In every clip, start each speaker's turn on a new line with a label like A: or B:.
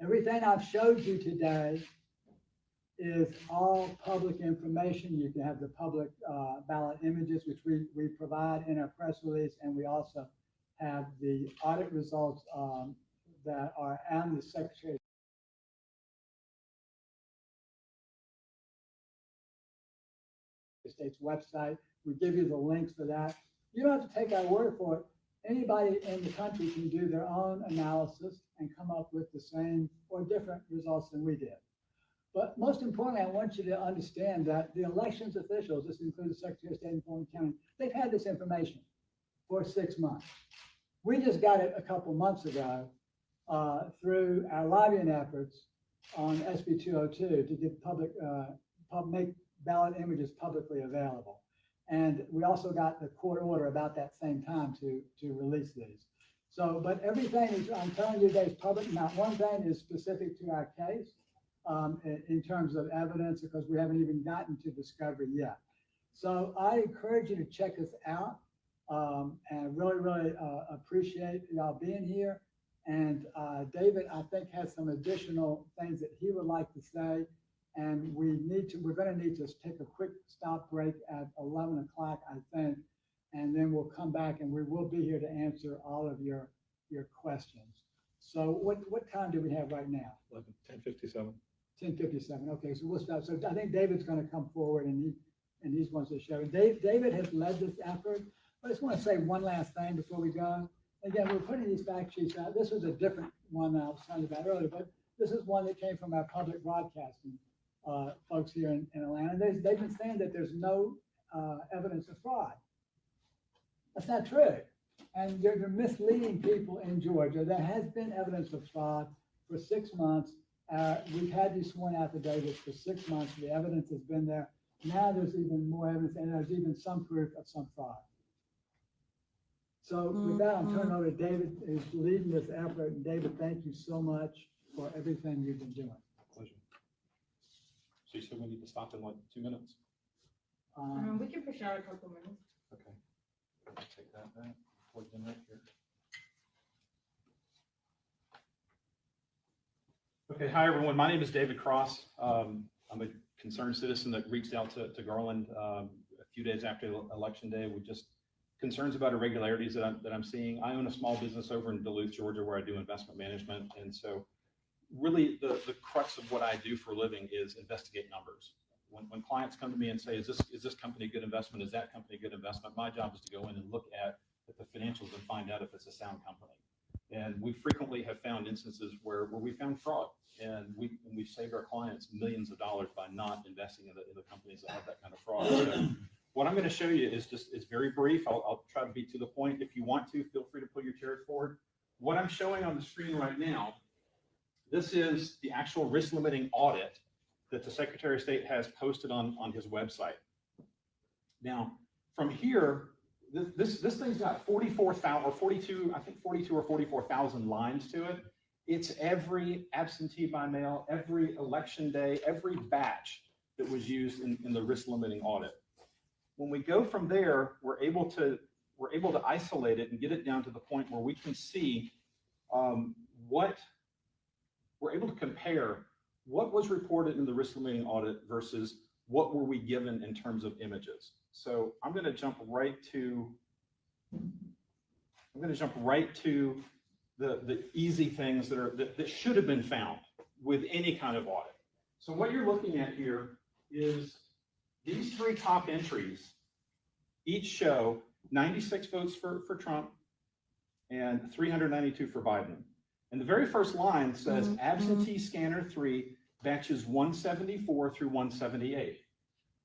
A: Everything I've showed you today is all public information. You can have the public ballot images, which we provide in our press release, and we also have the audit results that are on the Secretary of State's website. We give you the links for that. You don't have to take our word for it. Anybody in the country can do their own analysis and come up with the same or different results than we did. But most importantly, I want you to understand that the elections officials, this includes the Secretary of State and Fulton County, they've had this information for 6 months. We just got it a couple months ago through our lobbying efforts on SB 202 to give make ballot images publicly available. And we also got the court order about that same time to release these. So, but everything is, I'm telling you today, is public. Not one thing is specific to our case in terms of evidence, because we haven't even gotten to discovery yet. So I encourage you to check us out and really appreciate y'all being here. And David, I think, has some additional things that he would like to say. And we're going to need to take a quick stop break at 11 o'clock, I think. And then we'll come back and we will be here to answer all of your questions. So what time do we have right now?
B: 10:57.
A: 10:57. Okay, so we'll start. So I think David's going to come forward and he's going to show. David has led this effort. I just want to say one last thing before we go. Again, we're putting these fact sheets out. This was a different one that I was telling you about earlier, but this is one that came from our public broadcasting folks here in Atlanta. They've been saying that there's no evidence of fraud. That's not true. And they're misleading people in Georgia. There has been evidence of fraud for 6 months. We've had these sworn affidavits for 6 months. The evidence has been there. Now there's even more evidence, and there's even some proof of some fraud. So with that, I'm turning over to David, who's leading this effort. And David, thank you so much for everything you've been doing.
B: Pleasure. So you said we need to stop in like 2 minutes?
C: We can push out a couple minutes.
B: Okay. I'll take that back. Plug in right here. Okay, hi everyone. My name is David Cross. I'm a concerned citizen that reached out to Garland a few days after Election Day with just concerns about irregularities that I'm seeing. I own a small business over in Duluth, Georgia, where I do investment management. And so really the crux of what I do for a living is investigate numbers. When clients come to me and say, is this company a good investment? Is that company a good investment? My job is to go in and look at the financials and find out if it's a sound company. And we frequently have found instances where we found fraud, and we've saved our clients millions of dollars by not investing in the companies that have that kind of fraud. So what I'm going to show you is it's very brief. I'll try to be to the point. If you want to, feel free to pull your chairs forward. What I'm showing on the screen right now, this is the actual risk limiting audit that the Secretary of State has posted on his website. Now, from here, this thing's got 44,000 or 42, I think 42 or 44,000 lines to it. It's every absentee by mail, every election day, every batch that was used in the risk limiting audit. When we go from there, we're able to isolate it and get it down to the point where we can see what we're able to compare what was reported in the risk limiting audit versus what were we given in terms of images. So I'm going to jump right to the easy things that should have been found with any kind of audit. So what you're looking at here is these three top entries each show 96 votes for Trump and 392 for Biden. And the very first line says absentee scanner 3, batches 174 through 178.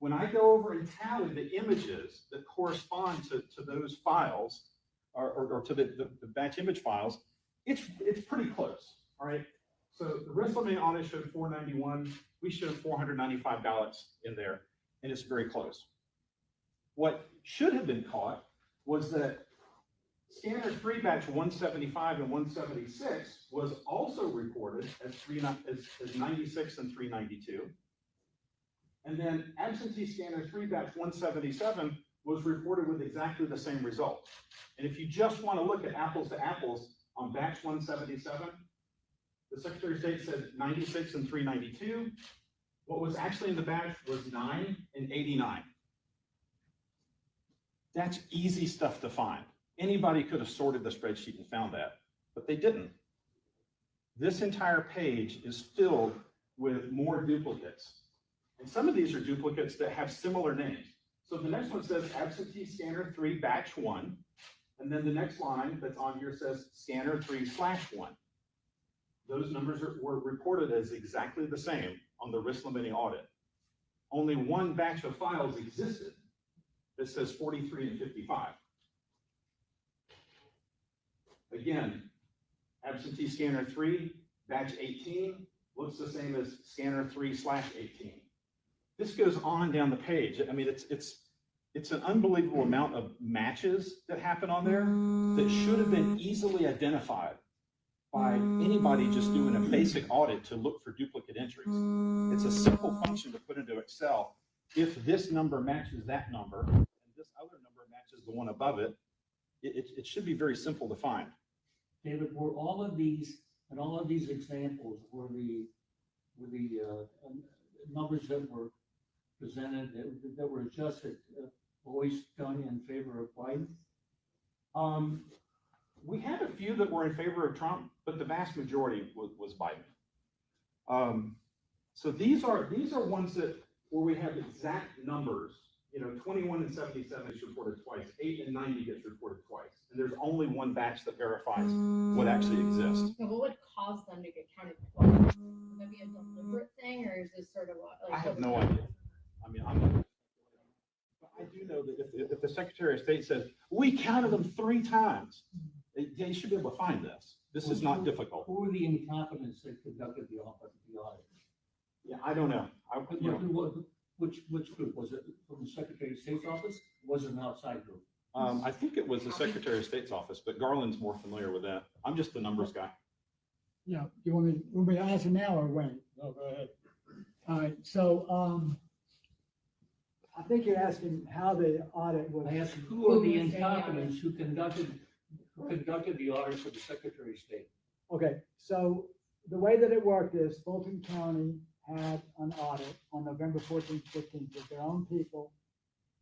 B: When I go over and tally the images that correspond to those files, or to the batch image files, it's pretty close, all right? So the risk limiting audit showed 491. We showed 495 ballots in there, and it's very close. What should have been caught was that scanner 3 batch 175 and 176 was also reported as 96 and 392. And then absentee scanner 3 batch 177 was reported with exactly the same result. And if you just want to look at apples to apples on batch 177, The Secretary of State said 96 and 392. What was actually in the batch was 9 and 89. That's easy stuff to find. Anybody could have sorted the spreadsheet and found that, but they didn't. This entire page is filled with more duplicates. And some of these are duplicates that have similar names. So the next one says absentee scanner 3 batch 1. And then the next line that's on here says scanner 3/1. Those numbers were reported as exactly the same on the risk limiting audit. Only one batch of files existed that says 43 and 55. Again, absentee scanner 3 batch 18 looks the same as scanner 3/18. This goes on down the page. I mean, it's an unbelievable amount of matches that happen on there that should have been easily identified by anybody just doing a basic audit to look for duplicate entries. It's a simple function to put into Excel. If this number matches that number and this other number matches the one above it, it should be very simple to find.
D: David, were all of these examples were the numbers that were presented that were adjusted always done in favor of Biden?
B: We had a few that were in favor of Trump, but the vast majority was Biden. So these are ones where we have exact numbers. 21 and 77 is reported twice. 8 and 90 gets reported twice. And there's only one batch that verifies what actually exists.
C: So what would cause them to get counted twice? Would that be a deliberate thing, or is this sort of what?
B: I have no idea. I mean, I do know that if the Secretary of State says, we counted them 3 times, they should be able to find this. This is not difficult.
D: Who were the incompetents that conducted the audit?
B: Yeah, I don't know.
D: Which group? Was it from the Secretary of State's office? Was it an outside group?
B: I think it was the Secretary of State's office, but Garland's more familiar with that. I'm just the numbers guy.
A: Yeah, you want me to answer now or wait?
B: No, go ahead.
A: All right, so, I think you're asking how the audit was.
D: I asked who are the incompetents who conducted the audit for the Secretary of State?
A: Okay, so the way that it worked is Fulton County had an audit on November 14th, 15th with their own people.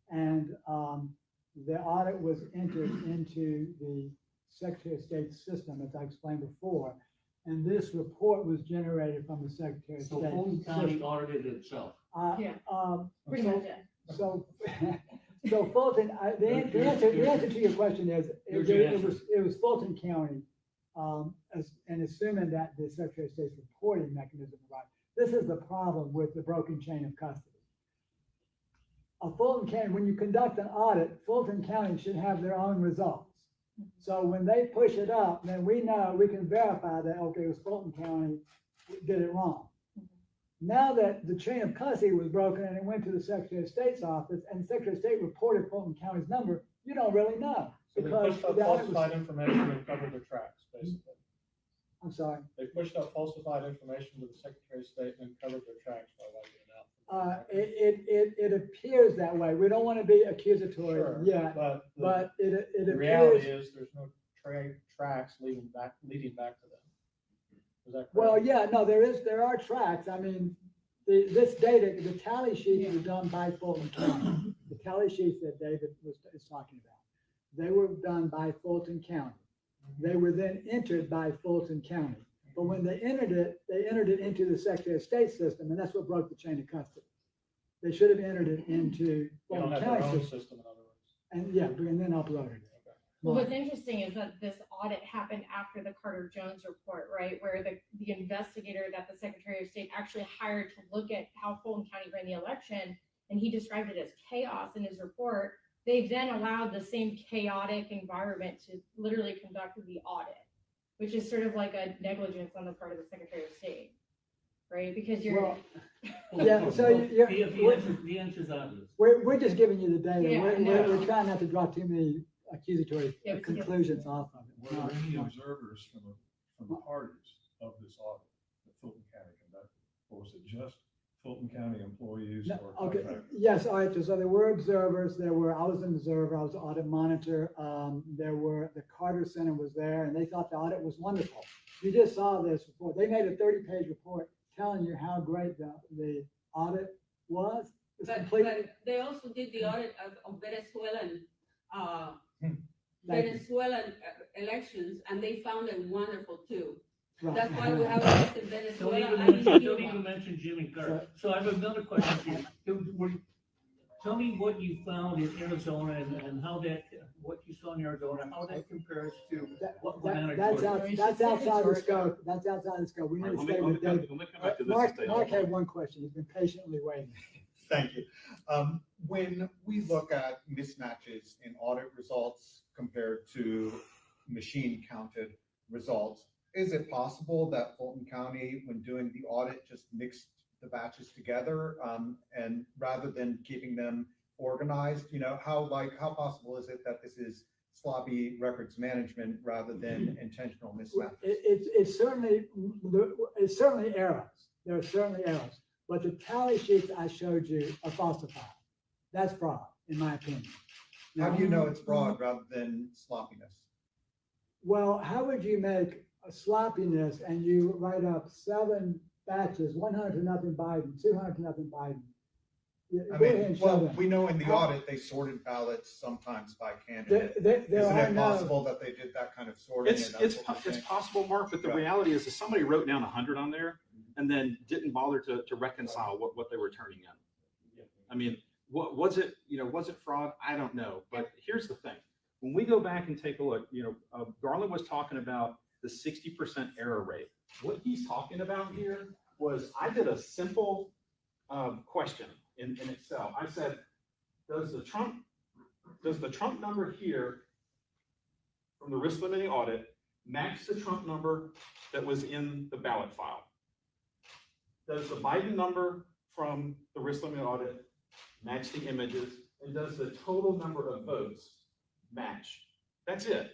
A: And the audit was entered into the Secretary of State's system, as I explained before. And this report was generated from the Secretary of
D: So
A: State.
D: Fulton County audited itself.
C: Yeah. Pretty
A: So-
C: much it.
A: So, so Fulton, the answer to your question is, it was Fulton County, and assuming that the Secretary of State's reporting mechanism right. This is the problem with the broken chain of custody. Fulton County, when you conduct an audit, Fulton County should have their own results. So when they push it up, then we know, we can verify that, okay, it was Fulton County did it wrong. Now that the chain of custody was broken and it went to the Secretary of State's office and the Secretary of State reported Fulton County's number, you don't really know.
E: So they
A: because
E: pushed up
A: the audit was-
E: falsified information and covered their tracks, basically.
A: I'm sorry.
E: They pushed up falsified information to the Secretary of State and then covered their tracks by wiping it out.
A: It appears that way. We don't want to be accusatory
E: Sure,
A: yet,
E: but
A: but it
E: the reality
A: appears.
E: is there's no tracks leading back to them. Is that correct?
A: Well, yeah, no, there are tracks. I mean, this data, the tally sheets were done by Fulton County. The tally sheets that David is talking about, they were done by Fulton County. They were then entered by Fulton County. But when they entered it into the Secretary of State system, and that's what broke the chain of custody. They should have entered it into
E: They don't
A: Fulton
E: have their
A: County
E: own
A: system,
E: system, in other words.
A: and yeah, and then uploaded it.
C: Well, what's interesting is that this audit happened after the Carter Jones report, right? Where the investigator that the Secretary of State actually hired to look at how Fulton County ran the election, and he described it as chaos in his report. They then allowed the same chaotic environment to literally conduct the audit, which is sort of like a negligence on the part of the Secretary of State, right? Because you're.
A: Well, yeah, so
D: The answer's obvious.
A: we're just giving you the data.
C: Yeah,
A: We're trying not to draw too many accusatory
C: Yeah, we can get-
A: conclusions off of it.
F: Were there any observers from the parties of this audit that Fulton County conducted? Or was it just Fulton County employees
A: No,
F: or
A: okay,
F: contractors?
A: yes, all right, so there were observers, I was an observer, I was an audit monitor, the Carter Center was there, and they thought the audit was wonderful. you just saw this report. They made a 30-page report telling you how great the audit was. It's completely.
G: But they also did the audit of Venezuelan,
A: Thank you.
G: Venezuelan elections, and they found it wonderful too.
A: Right.
G: That's why we have elected
D: Don't
G: Venezuela
D: even
G: and
D: mention, don't
G: Cuba.
D: even mention Jimmy Carter. So I have another question for you. Tell me what you found in Arizona and how that, what you saw in Arizona, how that compares to what went on in
A: That's
D: Georgia.
A: that's outside the scope. That's outside the scope. We need to stay with David.
B: Let me come back to this.
A: Mark,
B: and stay
A: Mark
B: on
A: had
B: point.
A: one question. He's been patiently waiting.
H: Thank you. When we look at mismatches in audit results compared to machine counted results, is it possible that Fulton County, when doing the audit, just mixed the batches together, and rather than keeping them organized, how possible is it that this is sloppy records management rather than intentional mismatches?
A: It's certainly errors. There are certainly errors, but the tally sheets I showed you are falsified. That's fraud, in my opinion.
H: How do you know it's fraud rather than sloppiness?
A: Well, how would you make a sloppiness and you write up 7 batches, 100 to nothing Biden, 200 to nothing Biden?
H: I
A: Go ahead
H: mean,
A: and show
H: well,
A: them.
H: we know in the audit, they sorted ballots sometimes by candidate.
A: There
H: Isn't
A: are
H: it
A: no,
H: possible that they did that kind of sorting?
B: It's,
H: and that's what we're
B: it's
H: saying?
B: possible, Mark, but the
H: Right.
B: reality is that somebody wrote down 100 on there and then didn't bother to reconcile what they were turning in. I mean, was it fraud? I don't know. But here's the thing. When we go back and take a look, Garland was talking about the 60% error rate. What he's talking about here was I did a simple question in Excel. I said, does the Trump number here from the risk limiting audit match the Trump number that was in the ballot file? Does the Biden number from the risk limiting audit match the images? And does the total number of votes match? That's it.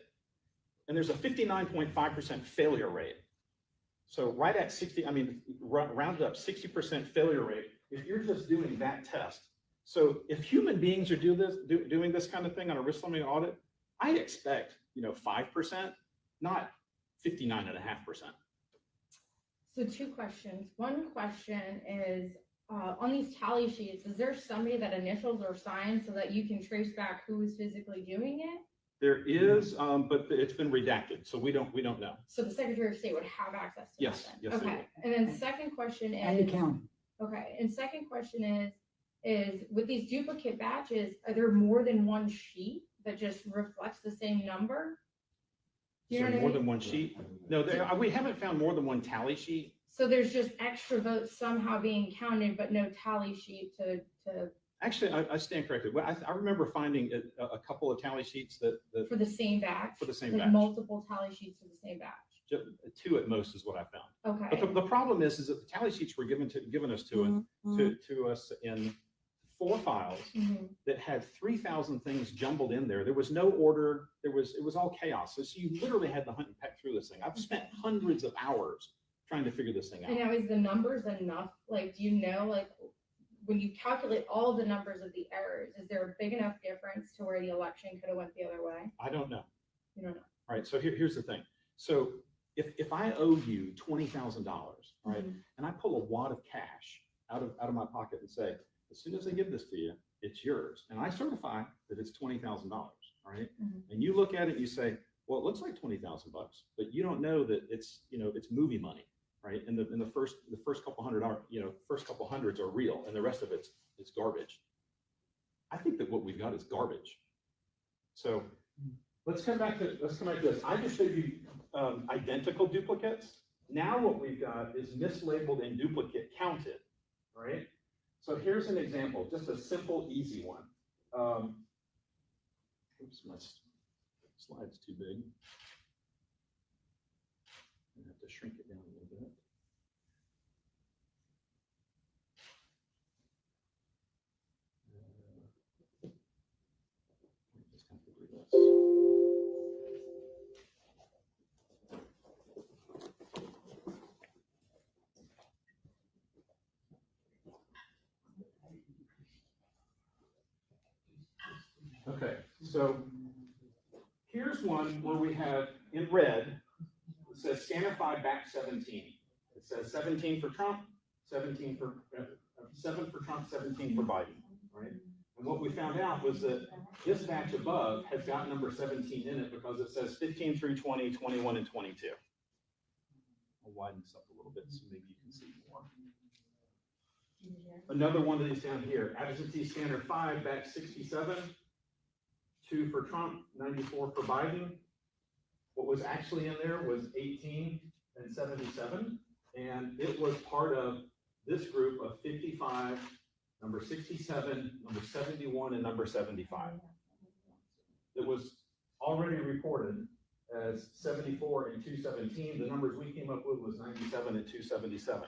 B: And there's a 59.5% failure rate. So right at 60, rounded up 60% failure rate, if you're just doing that test. So if human beings are doing this kind of thing on a risk limiting audit, I'd expect, 5%, not 59.5%.
C: So 2 questions. One question is, on these tally sheets, is there somebody that initials or signs so that you can trace back who is physically doing it?
B: There is, but it's been redacted, so we don't know.
C: So the Secretary of State would have access to
B: Yes,
C: that then?
B: yes, they
C: Okay, and then second question
A: and the
C: is,
A: county.
C: okay, and second question is with these duplicate batches, are there more than one sheet that just reflects the same number? Do you
B: So
C: know what I
B: more
C: mean?
B: than one sheet? No, we haven't found more than one tally sheet.
C: So there's just extra votes somehow being counted, but no tally sheet to,
B: Actually, I stand corrected. Well, I remember finding a couple of tally sheets that
C: for the same batch?
B: for the same
C: Like
B: batch.
C: multiple tally sheets for the same batch?
B: 2 at most is what I found.
C: Okay.
B: But the problem is that the tally sheets were given us to us in 4 files
C: Mhm.
B: that had 3,000 things jumbled in there. There was no order. It was all chaos. So you literally had to hunt and peck through this thing. I've spent hundreds of hours trying to figure this thing
C: And
B: out.
C: now is the numbers enough? Like, do you know, like, when you calculate all the numbers of the errors, is there a big enough difference to where the election could have went the other way?
B: I don't know.
C: You don't know.
B: All right, so here's the thing. So if I owe you $20,000, right,
C: Mhm.
B: and I pull a wad of cash out of my pocket and say, as soon as I give this to you, it's yours, and I certify that it's $20,000, right?
C: Mhm.
B: And you look at it and you say, well, it looks like $20,000, but you don't know that it's movie money, right? And the first couple hundreds are real, and the rest of it's garbage. I think that what we've got is garbage. So let's come back to this. I just showed you identical duplicates. Now what we've got is mislabeled and duplicate counted, right? So here's an example, just a simple, easy one. Oops, my slide's too big. I have to shrink it down a little bit. Just have to do this. Okay, so here's one where we have in red the says scanner 5 back 17. It says 17 for Trump, 17 for, 7 for Trump, 17 for Biden, right? And what we found out was that this batch above has got number 17 in it because it says 15 through 20, 21, and 22. I'll widen this up a little bit so maybe you can see more. Another one of these down here, absentee scanner 5 back 67, 2 for Trump, 94 for Biden. What was actually in there was 18 and 77, and it was part of this group of 55, number 67, number 71, and number 75. It was already reported as 74 and 217. The numbers we came up with was 97 and 277.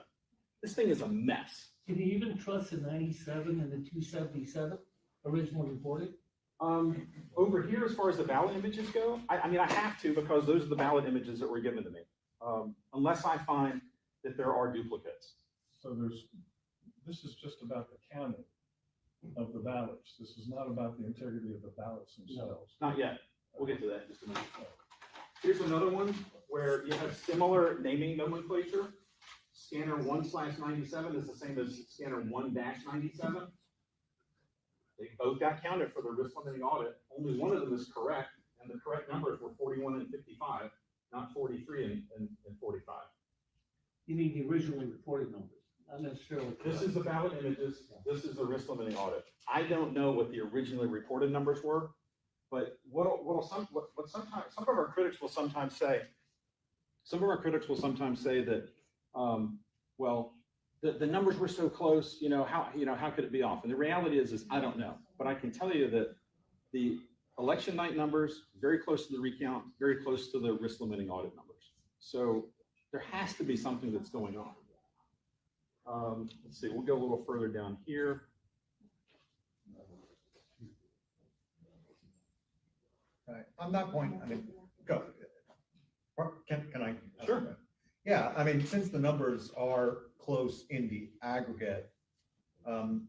B: This thing is a mess.
D: Can you even trust the 97 and the 277 originally reported?
B: Over here, as far as the ballot images go, I mean, I have to because those are the ballot images that were given to me. Unless I find that there are duplicates.
F: So this is just about the counting of the ballots. This is not about the integrity of the ballots themselves.
B: Not yet. We'll get to that in just a minute. Here's another one where you have similar naming nomenclature. Scanner 1/97 is the same as scanner 1-97. They both got counted for the risk limiting audit. Only one of them is correct, and the correct numbers were 41 and 55, not 43 and 45.
D: You mean the originally reported numbers, not necessarily.
B: This is the ballot images. This is the risk limiting audit. I don't know what the originally reported numbers were, but some of our critics will sometimes say, that, well, the numbers were so close, how could it be off? And the reality is I don't know, but I can tell you that the election night numbers, very close to the recount, very close to the risk limiting audit numbers. So there has to be something that's going on. Let's see, we'll go a little further down here.
H: Right. On that point, I mean, go. Can I?
B: Sure.
H: Yeah, I mean, since the numbers are close in the aggregate, I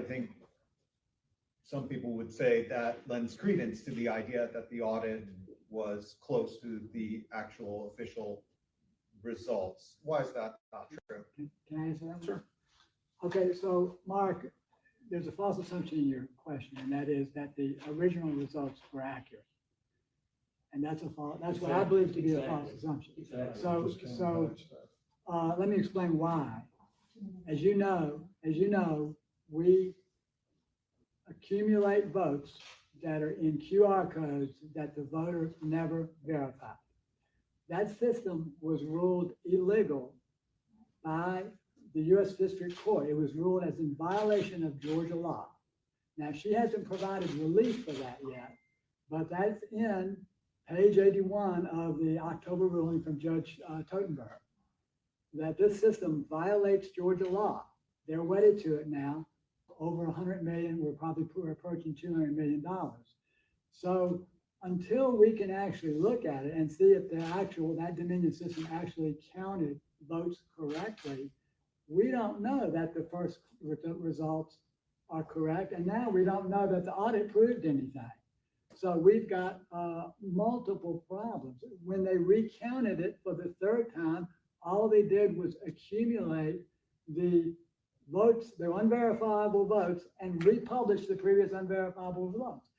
H: think some people would say that lends credence to the idea that the audit was close to the actual official results. Why is that not true?
A: Can I answer that?
B: Sure.
A: Okay, so Mark, there's a false assumption in your question, and that is that the original results were accurate. And that's what I believe to be a false assumption.
D: Exactly.
A: So let me explain why. As you know, we accumulate votes that are in QR codes that the voter never verified. That system was ruled illegal by the U.S. District Court. It was ruled as in violation of Georgia law. Now, she hasn't provided relief for that yet, but that's in page 81 of the October ruling from Judge Totenberg, that this system violates Georgia law. They're wedded to it now. Over 100 million, we're approaching $200 million. So until we can actually look at it and see if that Dominion system actually counted votes correctly, we don't know that the first results are correct. And now we don't know that the audit proved anything. So we've got multiple problems. When they recounted it for the third time, all they did was accumulate the votes, the unverifiable votes, and republish the previous unverifiable votes.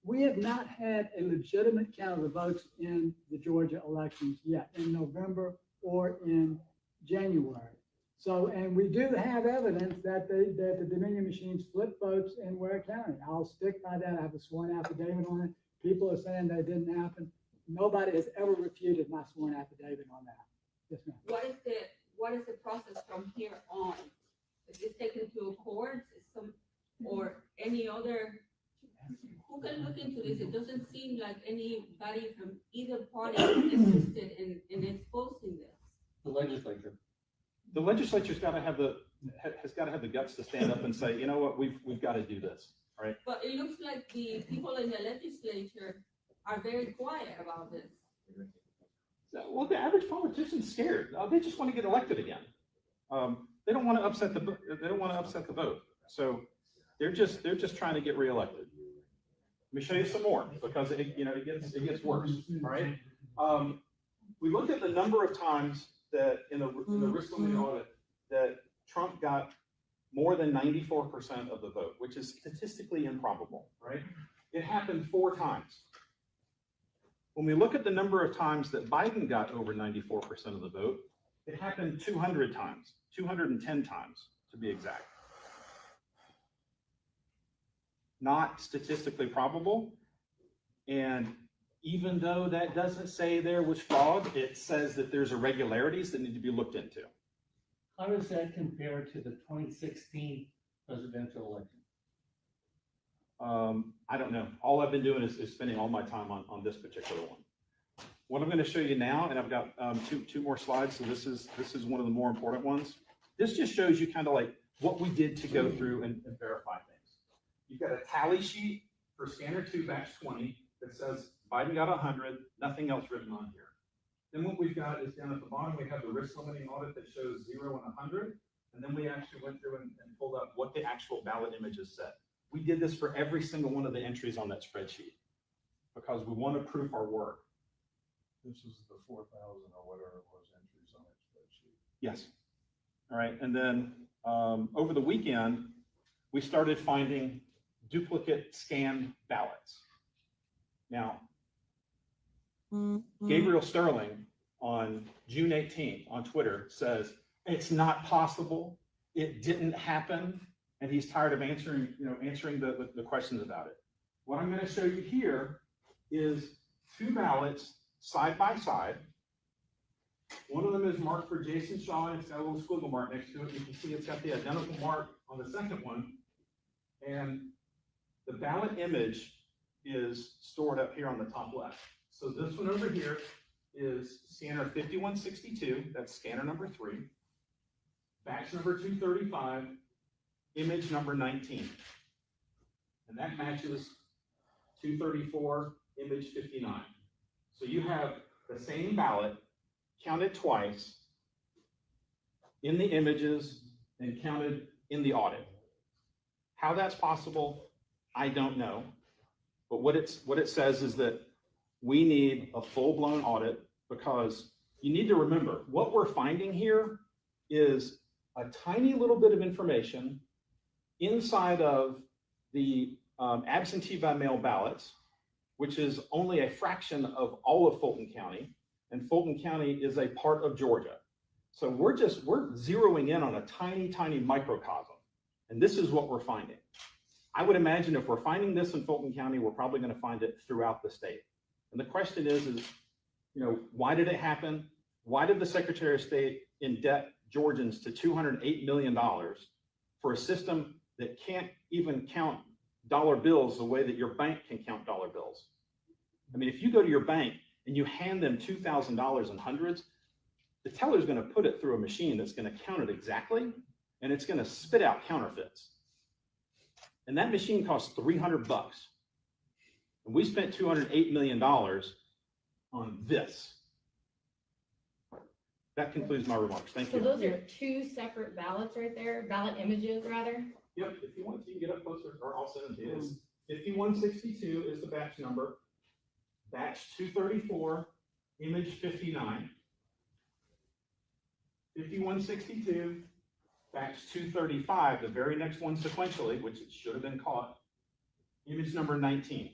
A: We have not had a legitimate count of the votes in the Georgia elections yet, in November or in January. So, and we do have evidence that the Dominion machines flip votes in Ware County. I'll stick by that. I have a sworn affidavit on it. People are saying that didn't happen. Nobody has ever refuted my sworn affidavit on that. Yes, ma'am.
G: What is the process from here on? Is this taken to a court, or any other? Who can look into this? It doesn't seem like anybody from either party is interested in exposing this.
D: The legislature.
B: The legislature's got to have the guts to stand up and say, you know what, we've got to do this, right?
G: But it looks like the people in the legislature are very quiet about this.
B: Well, the average politician's scared. They just want to get elected again. They don't want to upset the vote. So they're just trying to get reelected. Let me show you some more because it gets worse, right? we looked at the number of times that in the risk limiting audit that Trump got more than 94% of the vote, which is statistically improbable, right? It happened 4 times. When we look at the number of times that Biden got over 94% of the vote, it happened 200 times, 210 times to be exact. Not statistically probable. And even though that doesn't say there was fraud, it says that there's irregularities that need to be looked into.
D: How does that compare to the 2016 presidential election?
B: I don't know. All I've been doing is spending all my time on this particular one. What I'm going to show you now, and I've got two more slides, so this is one of the more important ones. This just shows you kind of like what we did to go through and verify things. You've got a tally sheet for scanner 2 batch 20 that says Biden got 100, nothing else written on here. Then what we've got is down at the bottom, we have the risk limiting audit that shows 0 and 100. And then we actually went through and pulled up what the actual ballot images said. We did this for every single one of the entries on that spreadsheet because we want to proof our work.
F: This is the 4,000 or whatever it was entries on that spreadsheet.
B: Yes. All right. And then over the weekend, we started finding duplicate scanned ballots. Now, Gabriel Sterling on June 18th on Twitter says, it's not possible, it didn't happen, and he's tired of answering the questions about it. What I'm going to show you here is 2 ballots side by side. One of them is marked for Jason Shaw, and it's got a little squiggle mark next to it. You can see it's got the identical mark on the second one, and the ballot image is stored up here on the top left. So this one over here is scanner 5162, that's scanner number 3, batch number 235, image number 19. And that matches 234, image 59. So you have the same ballot counted twice in the images and counted in the audit. How that's possible, I don't know. But what it says is that we need a full-blown audit, because you need to remember what we're finding here is a tiny little bit of information inside of the absentee by mail ballots, which is only a fraction of all of Fulton County, and Fulton County is a part of Georgia. So we're zeroing in on a tiny, tiny microcosm, and this is what we're finding. I would imagine if we're finding this in Fulton County, we're probably going to find it throughout the state. And the question is, why did it happen? Why did the Secretary of State indebt Georgians to $208 million for a system that can't even count dollar bills the way that your bank can count dollar bills? I mean, if you go to your bank and you hand them $2,000 in hundreds, the teller's going to put it through a machine that's going to count it exactly, and it's going to spit out counterfeits. And that machine costs $300. And we spent $208 million on this. That concludes my remarks. Thank you.
C: So those are 2 separate ballots right there, ballot images rather?
B: Yep, if you want to, you can get up closer, or I'll send it to you. It's 5162 is the batch number. Batch 234, image 59. 5162, batch 235, the very next one sequentially, which it should have been caught, image number 19.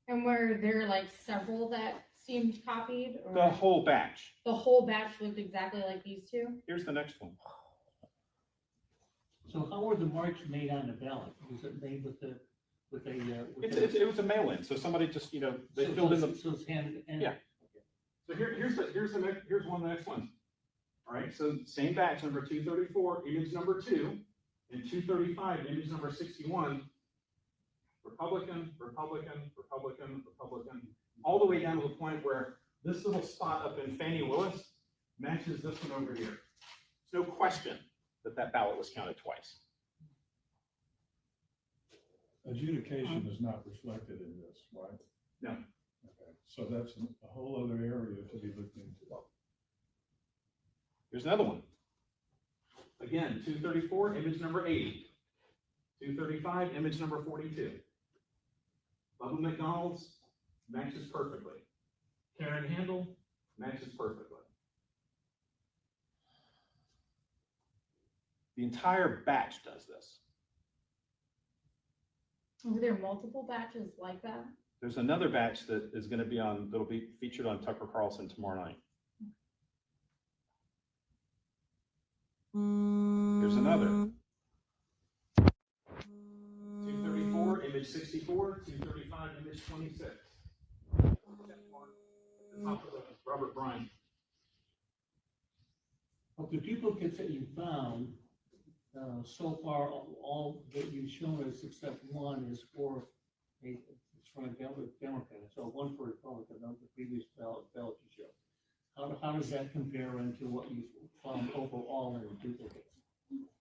C: And were there like several that seemed copied? Or
B: The whole batch.
C: the whole batch looked exactly like these 2?
B: Here's the next one.
D: So how were the marks made on the ballot? Was it made with a?
B: It was a mail-in, so somebody just, they filled in the.
D: So it's handed in.
B: Yeah. So here's one of the next ones. All right, so same batch, number 234, image number 2, and 235, image number 61. Republican, Republican, Republican, Republican, all the way down to the point where this little spot up in Fannie Willis matches this one over here. There's no question that ballot was counted twice.
F: Adjudication is not reflected in this, right?
B: No.
F: Okay, so that's a whole other area to be looked into.
B: Here's another one. Again, 234, image number 80. 235, image number 42. Bubba McDonald's matches perfectly.
D: Karen Handel,
B: Matches perfectly. The entire batch does this.
C: Were there multiple batches like that?
B: There's another batch that is going to be on, that'll be featured on Tucker Carlson tomorrow night. Here's another. 234, image 64, 235, image 26. Top of the Robert Bryant.
D: of the duplicates that you found, so far, all that you've shown us except one is for it's from a Democrat, so one for Republican, not the previous ballot you showed. How does that compare into what you found overall in the duplicates?